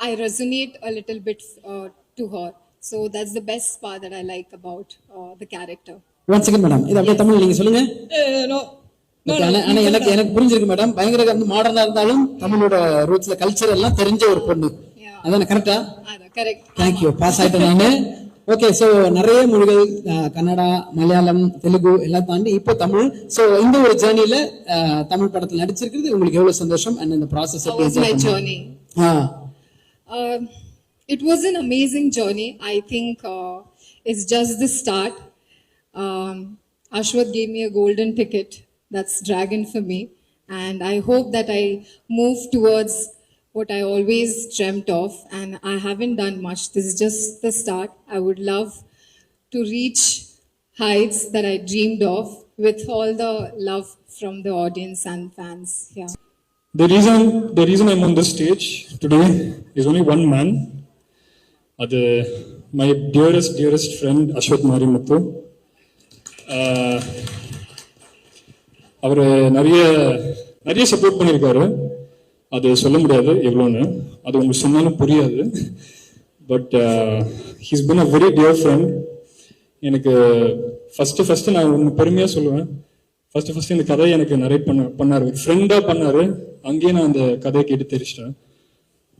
I resonate a little bit to her. So that's the best part that I like about the character. One second, madam. இது அப்படியே தமிழ்ல நீங்க சொல்லுங்க. No ஆனா எனக்கு புரிஞ்சிருக்கு madam. பயங்கர வந்து மாடர்னா இருந்தாலும் தமிழோட ரூட்ஸ்ல கல்ச்சர் எல்லாம் தெரிஞ்ச ஒரு பொண்ணு. அதானே கரெக்டா? Correct. Thank you. பாஸ் ஆயிட்டேன் நானு. ஓகே, சோ நிறைய மொழிகள் கன்னடா, மலையாளம், தெலுங்கு எல்லாம் தாண்டி இப்போ தமிழ். சோ இந்த ஒரு ஜேர்னில தமிழ் படத்துல நடிச்சிருக்கிறது உங்களுக்கு எவ்வளவு சந்தோஷம்? அண்ட் இந்த process How was my journey? It was an amazing journey. I think it's just the start. Ashwath gave me a golden ticket. That's Dragon for me. And I hope that I move towards what I always dreamt of. And I haven't done much. This is just the start. I would love to reach heights that I dreamed of with all the love from the audience and fans. Yeah. The reason I'm on this stage today is only one man. My dearest friend Ashwath Marimuthu. அவர் நிறைய support பண்ணியிருக்காரு. அது சொல்ல முடியாது எவ்வளோன்னு, அது உங்களுக்கு சொன்னாலும் புரியாது. But he's been a very dear friend. எனக்கு ஃபர்ஸ்ட் நான் ஒன்று பெருமையாக சொல்லுவேன். ஃபர்ஸ்ட் இந்த கதையை எனக்கு நிறைய பண்ணாரு, ஃப்ரெண்டாக பண்ணாரு. அங்கேயே நான் அந்த கதையை கேட்டு தெரிச்சிட்டேன்.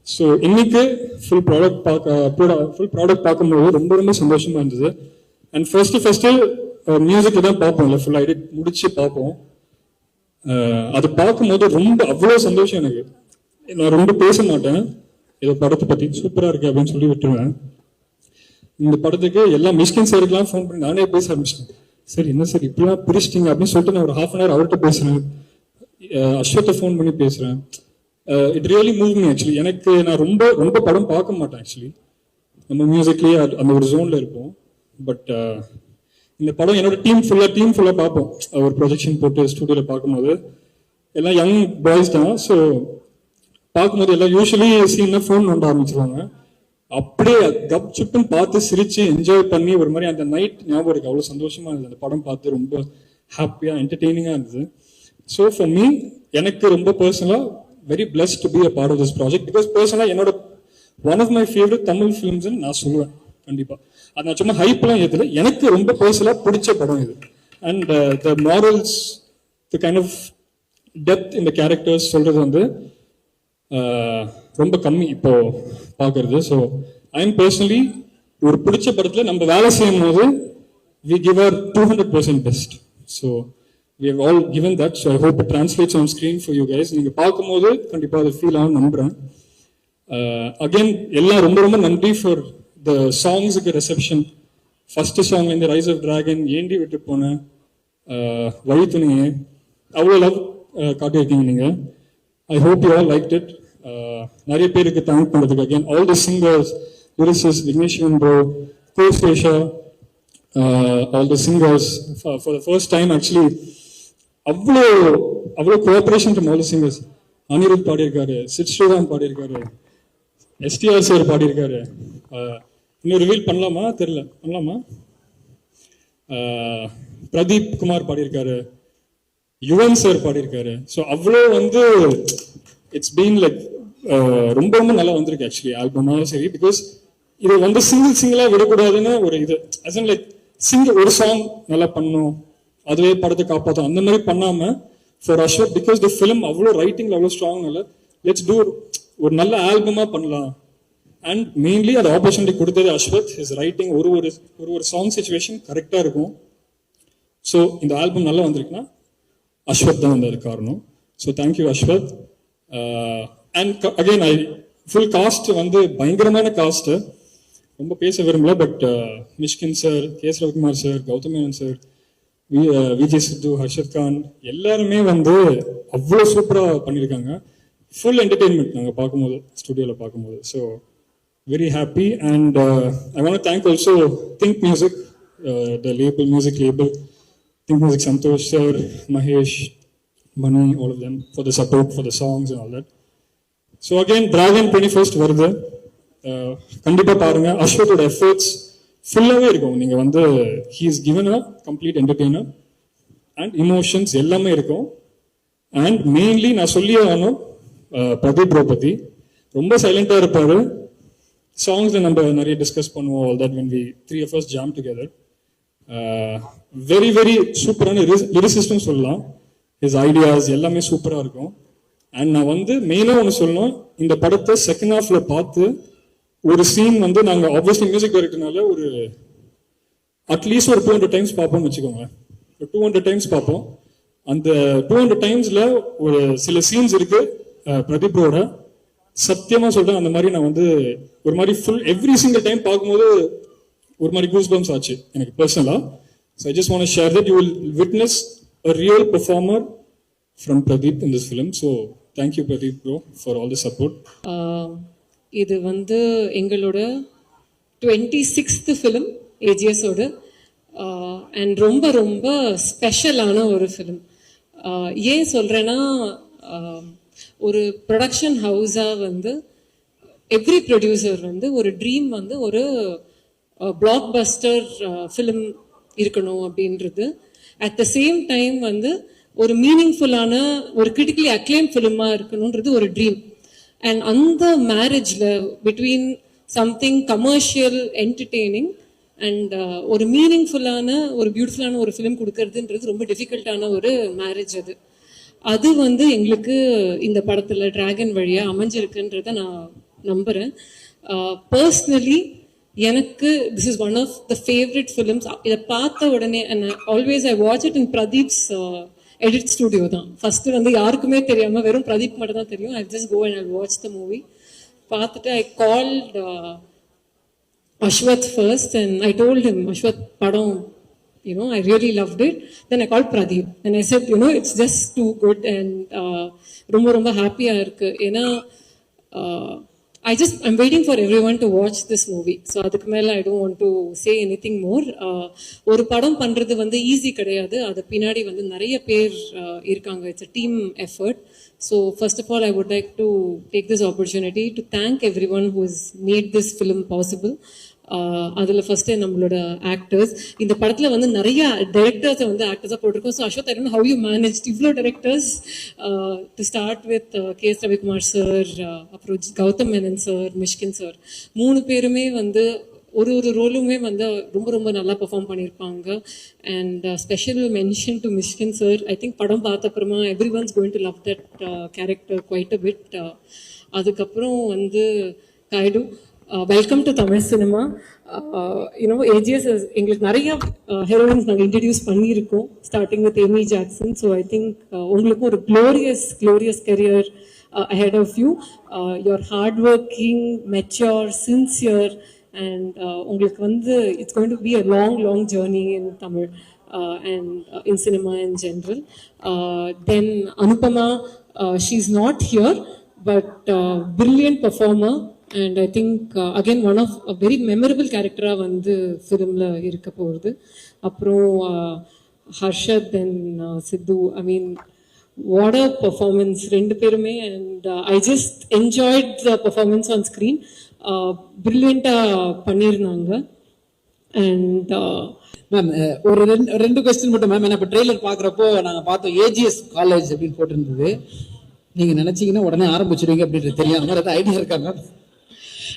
ஸோ இன்னைக்கு ஃபுல் ப்ராடக்ட் பார்க்கும்போது ரொம்ப சந்தோஷமா இருந்தது. அண்ட் ஃபர்ஸ்ட் மியூசிக் தான் பார்ப்போம், இல்லை ஃபுல் எடிட் முடிச்சு பார்ப்போம். அது பார்க்கும்போது அவ்வளோ சந்தோஷம் எனக்கு. நான் ரொம்ப பேச மாட்டேன், ஏதோ படத்தை பற்றி சூப்பராக இருக்கு அப்படின்னு சொல்லி விட்டுருவேன். இந்த படத்துக்கு எல்லா மிஸ்கின் சாருக்கெல்லாம் ஃபோன் பண்ணி நானே பேச ஆரம்பிச்சிட்டேன். சரி என்ன சார் இப்படிலாம் பிரிச்சிட்டிங்க அப்படின்னு சொல்லிட்டு நான் ஒரு ½ hour அவர்கிட்ட பேசுறேன், அஸ்வத்தை ஃபோன் பண்ணி பேசுறேன். It really move me actually. எனக்கு நான் ரொம்ப படம் பார்க்க மாட்டேன் ஆக்சுவலி. நம்ம மியூசிக்லேயே அந்த ஒரு ஜோன்ல இருப்போம். பட் இந்த படம் என்னோட டீம் ஃபுல்லாக பார்ப்போம். ஒரு ப்ரொஜெக்ஷன் போட்டு ஸ்டுடியோவில் பார்க்கும்போது எல்லாம் யங் பாய்ஸ் தான். ஸோ பார்க்கும்போது எல்லாம் யூஸ்வலி சீன்னா ஃபோன் நோண்ட ஆரம்பிச்சிருவாங்க. அப்படியே கப் சுப்புன்னு பார்த்து சிரிச்சு என்ஜாய் பண்ணி ஒரு மாதிரி அந்த நைட் ஞாபகம் இருக்கு. அவ்வளோ சந்தோஷமா இருந்தது அந்த படம் பார்த்து. ரொம்ப ஹாப்பியாக என்டர்டெய்னிங்காக இருந்தது. ஸோ ஃபார் மீ எனக்கு ரொம்ப பர்சனலாக very blessed to be a part of this project. Because பர்சனலாக என்னோட one of my favourite Tamil ஃபிலிம்ஸ்ன்னு நான் சொல்லுவேன் கண்டிப்பாக. அது நான் சும்மா ஹைப்லாம் ஏற்றல, எனக்கு ரொம்ப பர்சனலாக பிடிச்ச படம் இது. And the morals, the kind of depth இந்த கேரக்டர்ஸ் சொல்றது வந்து ரொம்ப கம்மி இப்போ பார்க்கறது. ஸோ ஐ எம் பர்சனலி ஒரு பிடிச்ச படத்தில் நம்ம வேலை செய்யும் போது we give our 200% best. So we have all given that. So I hope it translates on screen for you guys. நீங்க பார்க்கும்போது கண்டிப்பா அதை ஃபீல் ஆகும் நம்புறேன். அகைன் எல்லாம் ரொம்ப நன்றி ஃபார் த சாங்ஸுக்கு ரெசெப்ஷன். ஃபர்ஸ்ட் சாங்ல இருந்து ரைஸ் ஆஃப் டிராகன், ஏண்டி விட்டு போன, வழி துணியே, அவ்வளோ லவ் காட்டியிருக்கீங்க நீங்க. I hope you all liked it. நிறைய பேருக்கு தேங்க் பண்றதுக்கு again all the singers, lyricists, Vigneshan bro, Kosesha, all the singers for the first time actually அவ்வளோ cooperation from all the singers. Anirudh பாடியிருக்காரு, சித் ஸ்ரீராம் பாடியிருக்காரு, STR சார் பாடியிருக்காரு. இன்னும் reveal பண்ணலாமா தெரியல, பண்ணலாமா? பிரதீப் குமார் பாடியிருக்காரு, யுவன் சார் பாடியிருக்காரு. ஸோ அவ்வளோ வந்து இட்ஸ் பீன் லைக் ரொம்ப ரொம்ப நல்லா வந்திருக்கு ஆக்சுவலி ஆல்பமாலும் சரி. பிகாஸ் இது வந்து சிங்கிளாக விடக்கூடாதுன்னு ஒரு இது அஸ் லைக் ஒரு சாங் நல்லா பண்ணும் அதுவே படத்தை காப்பாற்றும் அந்த மாதிரி பண்ணாம for Ashwath because the film அவ்வளோ ரைட்டிங்ல அவ்வளோ ஸ்ட்ராங்னால லெட்ஸ் டூ ஒரு நல்ல ஆல்பமா பண்ணலாம். அண்ட் மெயின்லி அது ஆப்பர்ச்சுனிட்டி கொடுத்தது அஸ்வத். ஹிஸ் ரைட்டிங் ஒரு சாங் சிச்சுவேஷன் கரெக்டாக இருக்கும். ஸோ இந்த ஆல்பம் நல்லா வந்திருக்குன்னா அஸ்வத் தான் வந்து அது காரணம். So thank you Ashwath. And again full cast வந்து பயங்கரமான காஸ்ட், ரொம்ப பேச விரும்பல. But Mysskin sir, K S Ravikumar sir, Gautham Menon sir, Vijay Siddhu, Harshath Khan எல்லாருமே வந்து அவ்வளோ சூப்பராக பண்ணியிருக்காங்க. ஃபுல் என்டர்டெயின்மெண்ட் நாங்கள் பார்க்கும்போது, ஸ்டுடியோவில் பார்க்கும்போது. So very happy. And I want thank also Think Music, the label, music label, Think Music, Santhosh sir, Mahesh, Mani, all of them, for the support, for the songs and all that. So again, Dragon 21st வருது, கண்டிப்பா பாருங்க. அஸ்வத்தோட efforts ஃபுல்லாவே இருக்கும். நீங்க வந்து he is given a complete entertainer and emotions எல்லாமே இருக்கும். And mainly நான் சொல்லியே ஆகணும், பிரதீப் ப்ரோ பத்தி ரொம்ப சைலண்டா இருப்பாரு. சாங்ஸ்ல நம்ம நிறைய டிஸ்கஸ் பண்ணுவோம், all that when we three of us jam together. Very very சூப்பரான லிரிசிஸ்ட்னு சொல்லலாம். ஹிஸ் ஐடியாஸ் எல்லாமே சூப்பராக இருக்கும். அண்ட் நான் வந்து மெயினாக ஒன்று சொல்லணும், இந்த படத்தை செகண்ட் ஹாஃப்ல பார்த்து ஒரு சீன் வந்து நாங்கள் ஆப்வியஸ்லி மியூசிக் டைரக்டர்னால ஒரு அட்லீஸ்ட் ஒரு 200 டைம்ஸ் பார்ப்போம்னு வச்சுக்கோங்க. 200 டைம்ஸ் பார்ப்போம். அந்த 200 டைம்ஸ்ல ஒரு சில சீன்ஸ் இருக்கு பிரதீப்ரோட, சத்தியமா சொல்றேன், அந்த மாதிரி நான் வந்து ஒரு மாதிரி ஃபுல் எவ்ரி சிங்கிள் டைம் பார்க்கும்போது ஒரு மாதிரி கூஸ் பம்ப்ஸ் ஆச்சு எனக்கு பர்சனலா. So I just want to share that you will witness a real performer from Pradeep in this film. So thank you Pradeep bro for all the support. இது வந்து எங்களோட 26th film AGS ஓட, and ரொம்ப ரொம்ப ஸ்பெஷலான ஒரு film. ஏன் சொல்றேன்னா, ஒரு ப்ரொடக்ஷன் ஹவுஸாக வந்து எவ்ரி ப்ரொடியூசர் வந்து ஒரு ட்ரீம் வந்து ஒரு பிளாக் பஸ்டர் ஃபிலிம் இருக்கணும் அப்படின்றது. அட் த சேம் டைம் வந்து ஒரு மீனிங்ஃபுல்லான ஒரு கிரிட்டிக்கலி அக்ளைம் ஃபிலிமா இருக்கணும்ன்றது ஒரு ட்ரீம். அண்ட் அந்த மேரேஜ்ல between something commercial entertaining and ஒரு மீனிங்ஃபுல்லான ஒரு பியூட்டிஃபுல்லான ஒரு ஃபிலிம் கொடுக்கறதுன்றது ரொம்ப டிஃபிகல்ட்டான ஒரு மேரேஜ். அது வந்து எங்களுக்கு இந்த படத்துல டிராகன் வழியா அமைஞ்சிருக்குன்றத நான் நம்புறேன். பர்சனலி எனக்கு this is one of the favourite films. இதை பார்த்த உடனே always I watch it in Pradeep's edit studio தான். ஃபர்ஸ்ட் வந்து யாருக்குமே தெரியாம வெறும் பிரதீப் மட்டும் தான் தெரியும். I just go and I watch the movie. பார்த்துட்டு I called Ashwath first and I told him, Ashwath, padam, I really loved it. Then I called Pradeep and I said, it's just too good and ரொம்ப happy ஆ இருக்கு. ஏன்னா I'm waiting for everyone to watch this movie. So அதுக்கு மேல I don't want to say anything more. ஒரு படம் பண்றது வந்து easy கிடையாது. அது பின்னாடி வந்து நிறைய பேர் இருக்காங்க. It's a team effort. So first of all, I would like to take this opportunity to thank everyone who has made this film possible. அதில் ஃபர்ஸ்ட் நம்மளோட ஆக்டர்ஸ். இந்த படத்தில் வந்து நிறைய டைரக்டர்ஸை வந்து ஆக்டர்ஸாக போட்டிருக்கோம். So Ashwath, I don't know how you manage இவ்வளோ directors. To start with K S Ravikumar sir, அப்புறம் கௌதம் மேனன் சார், மிஷ்கின் சார், 3 பேருமே வந்து ஒரு ரோலுமே வந்து ரொம்ப நல்லா பெர்ஃபார்ம் பண்ணியிருப்பாங்க. And special mention to Mysskin sir. I think படம் பார்த்த அப்புறமா everyone's going to love that character quite a bit. அதுக்கப்புறம் வந்து Kayadu, welcome to Tamil cinema. AGS எங்களுக்கு நிறைய ஹீரோயின்ஸ் நாங்கள் இன்ட்ரடியூஸ் பண்ணியிருக்கோம், starting with Amy Jackson. So I think உங்களுக்கு ஒரு glorious career ahead of you. You are hard working, mature, sincere, and உங்களுக்கு வந்து it's going to be a long journey in Tamil and in cinema in general. Then Anupama, she's not here, but brilliant performer. And I think again one of a very memorable character வந்து ஃபிலிமில் இருக்க போகிறது. அப்புறம் Harshad and Sidhu, I mean what a performance, 2 பேருமே. And I just enjoyed the performance on screen. பிரில்லியண்ட்டாக பண்ணியிருந்தாங்க. And ma'am ஒரு ரெண்டு question மட்டும் மேம். ஏன்னா இப்போ ட்ரெய்லர் பார்க்குறப்போ நாங்கள் பார்த்தோம் ஏஜிஎஸ் காலேஜ் அப்படின்னு போட்டிருந்தது. நீங்க நினைச்சீங்கன்னா உடனே ஆரம்பிச்சிருவீங்க அப்படின்றது தெரியும். அந்த மாதிரி ஏதாவது ஐடியா இருக்கா மேம்?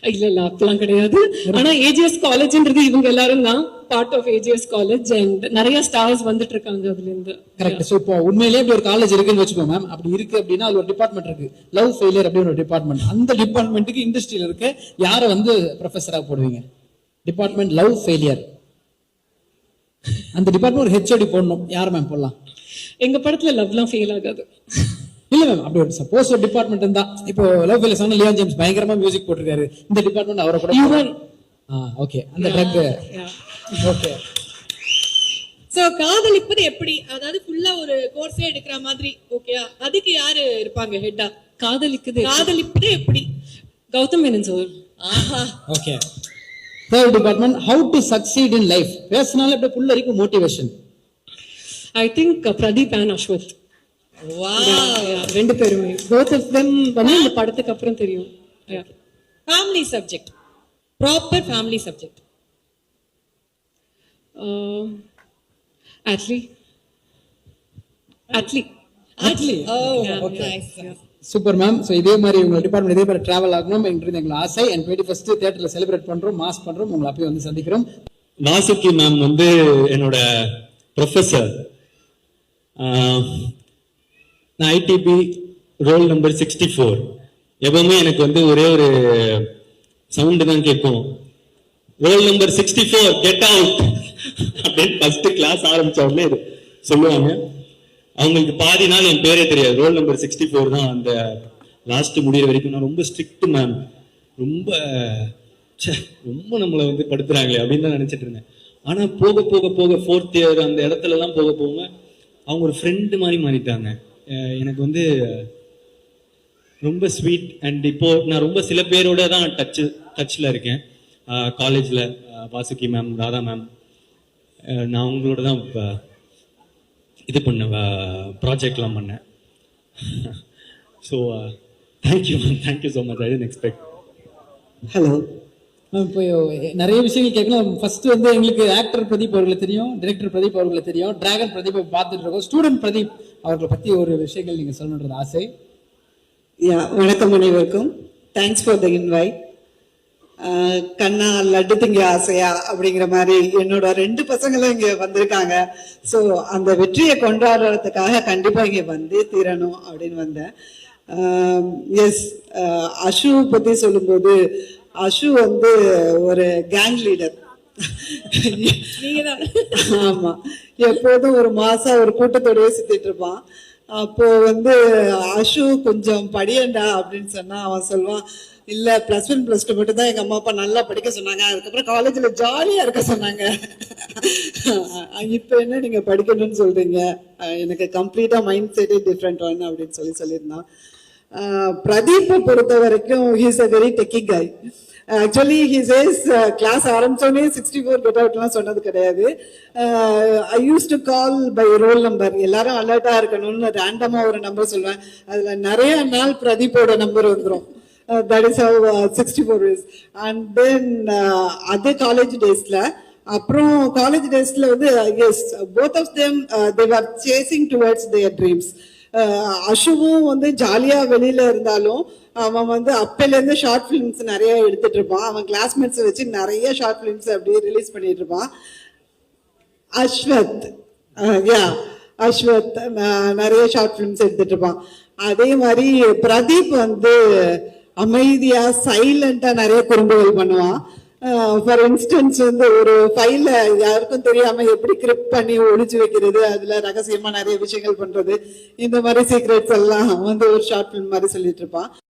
இல்ல அப்பெல்லாம் கிடையாது. ஆனா ஏஜிஎஸ் காலேஜ்ன்றது இவங்க எல்லாரும் தான் part of AGS college and நிறைய ஸ்டார்ஸ் வந்துட்டு இருக்காங்க அதுல இருந்து. கரெக்ட். ஸோ இப்போ உண்மையிலேயே இப்படி ஒரு காலேஜ் இருக்குன்னு வச்சுக்கோ மேம். அப்படி இருக்கு அப்படின்னா அது ஒரு டிபார்ட்மெண்ட் இருக்கு, லவ் ஃபெயிலியர் அப்படின்னு ஒரு டிபார்ட்மெண்ட். அந்த டிபார்ட்மெண்ட்டுக்கு இண்டஸ்ட்ரியில இருக்க யாரை வந்து ப்ரொஃபஸரா போடுவீங்க? டிபார்ட்மெண்ட் லவ் ஃபெயிலியர், அந்த டிபார்ட்மெண்ட் ஒரு ஹெச்ஓடி போடணும். யார் மேம் போடலாம்? எங்க படத்துல லவ்லாம் ஃபெயில் ஆகாது. இல்ல மேம், அப்படி ஒரு சப்போஸ் ஒரு டிபார்ட்மெண்ட் இருந்தா, இப்போ லவ் ஃபெயிலியர் சொன்ன லியான் ஜேம்ஸ் பயங்கரமா மியூசிக் போட்டிருக்காரு, இந்த டிபார்ட்மெண்ட் அவரை கூட. ஓகே, அந்த ட்ரக். ஓகே. சோ காதலிப்பது எப்படி, அதாவது ஃபுல்லா ஒரு கோர்ஸே எடுக்கிற மாதிரி, ஓகேயா? அதுக்கு யாரு இருப்பாங்க ஹெட்டா? காதலிப்பது எப்படி? Gautham Menon sir. Okay. Third department, how to succeed in life. பேசினாலே அப்படியே புள்ள வரைக்கும் motivation. I think Pradeep and Ashwath. ரெண்டு பேருமே, both of them வந்து இந்த படத்துக்கு அப்புறம் தெரியும். Family subject, proper family subject. Atli. Super ma'am. So இதே மாதிரி உங்க டிபார்ட்மெண்ட் இதே மாதிரி டிராவல் ஆகணும் என்கிறது எங்களுக்கு ஆசை. அண்ட் 21st தியேட்டர்ல செலிப்ரேட் பண்றோம், மாஸ் பண்றோம். உங்களை அப்பயே வந்து சந்திக்கிறோம். வாசுகி மேம் வந்து என்னோட ப்ரொஃபஸர். நான் ஐடிபி ரோல் நம்பர் 64. எப்பவுமே எனக்கு வந்து ஒரே ஒரு சவுண்டு தான் கேட்கும், ரோல் நம்பர் 64 கெட் அவுட் அப்படின்னு ஃபர்ஸ்ட் கிளாஸ் ஆரம்பிச்ச உடனே சொல்லுவாங்க. அவங்களுக்கு பாதி நாள் என் பேரே தெரியாது. ரோல் நம்பர் 64 தான் அந்த லாஸ்ட் முடிகிற வரைக்கும். நான் ரொம்ப ஸ்ட்ரிக்ட் மேம், ரொம்ப ரொம்ப நம்மளை வந்து படுத்துறாங்களே அப்படின்னு தான் நினைச்சிட்டு இருந்தேன். ஆனா போக போக போக 4th இயர் அந்த இடத்துல எல்லாம் போக போக அவங்க ஒரு ஃப்ரெண்டு மாதிரி மாறிட்டாங்க. எனக்கு வந்து ரொம்ப ஸ்வீட். அண்ட் இப்போ நான் ரொம்ப சில பேரோட தான் டச்சில் இருக்கேன். காலேஜில் வாசுகி மேம், ராதா மேம், நான் அவங்களோட தான் இது பண்ணேன், ப்ராஜெக்ட்லாம் பண்ணேன். So thank you ma'am, thank you so much. I didn't expect. Hello ma'am. இப்போ நிறைய விஷயங்கள் கேட்கலாம். ஃபர்ஸ்ட் வந்து எங்களுக்கு ஆக்டர் பிரதீப் அவர்களை தெரியும், டைரக்டர் பிரதீப் அவர்களை தெரியும், டிராகன் பிரதீப் பார்த்துட்டு இருக்கோம். ஸ்டூடெண்ட் பிரதீப் அவர்களை பற்றி ஒரு விஷயங்கள் நீங்கள் சொல்லணுன்றது ஆசை. வணக்கம் அனைவருக்கும். Thanks for the invite. Kanna Laddu Thinna Aasaiya அப்படிங்கிற மாதிரி என்னோட 2 பசங்களும் இங்க வந்திருக்காங்க. ஸோ அந்த வெற்றியை கொண்டாடுறதுக்காக கண்டிப்பா இங்க வந்து தீரணும் அப்படின்னு வந்தேன். எஸ், அஷு பத்தி சொல்லும்போது, அஷு வந்து ஒரு கேங் லீடர். ஆமா, எப்போதும் ஒரு மாசம் ஒரு கூட்டத்தோடய சுத்திட்டு இருப்பான். அப்போ வந்து அஷு கொஞ்சம் படியண்டா அப்படின்னு சொன்னா அவன் சொல்லுவான், இல்ல +1 +2 மட்டும் தான் எங்க அம்மா அப்பா நல்லா படிக்க சொன்னாங்க, அதுக்கப்புறம் காலேஜ்ல ஜாலியா இருக்க சொன்னாங்க. இப்ப என்ன நீங்க படிக்கணும்னு சொல்றீங்க, எனக்கு கம்ப்ளீட்டா மைண்ட் செட்டே டிஃப்ரெண்ட் ஒன் அப்படின்னு சொல்லியிருந்தான். பிரதீப்பை பொறுத்த வரைக்கும் he's a very techie guy. Actually he says class ஆரம்பிச்சோடனே 64 கெட் அவுட்லாம் சொன்னது கிடையாது. I use to call by roll number. எல்லாரும் அலர்ட்டா இருக்கணும்னு ரேண்டமா ஒரு நம்பர் சொல்லுவேன். அதுல நிறைய நாள் பிரதீப்போட நம்பர் வந்துடும். That is how 64 is. And then other college daysல, அப்புறம் காலேஜ் டேஸ்ல வந்து yes, both of them they were chasing towards their dreams. அஷுவும் வந்து ஜாலியா வெளியில இருந்தாலும் அவன் வந்து அப்பையில இருந்து ஷார்ட் பிலிம்ஸ் நிறைய எடுத்துட்டு இருப்பான். அவன் கிளாஸ்மேட்ஸ் வச்சு நிறைய ஷார்ட் பிலிம்ஸ் அப்படியே ரிலீஸ் பண்ணிட்டு இருப்பான். அஸ்வத், அஸ்வத் நிறைய ஷார்ட் பிலிம்ஸ் எடுத்துட்டு இருப்பான். அதே மாதிரி பிரதீப் வந்து அமைதியா சைலண்டா நிறைய குறும்புகள் பண்ணுவான். ஃபார் இன்ஸ்டன்ஸ் வந்து ஒரு ஃபைல யாருக்கும் தெரியாம எப்படி கிரிப்ட் பண்ணி ஒளிச்சு வைக்கிறது, அதுல ரகசியமா நிறைய விஷயங்கள் பண்றது, இந்த மாதிரி சீக்ரெட்ஸ் எல்லாம் வந்து ஒரு ஷார்ட் பிலிம் மாதிரி சொல்லிட்டு இருப்பான்.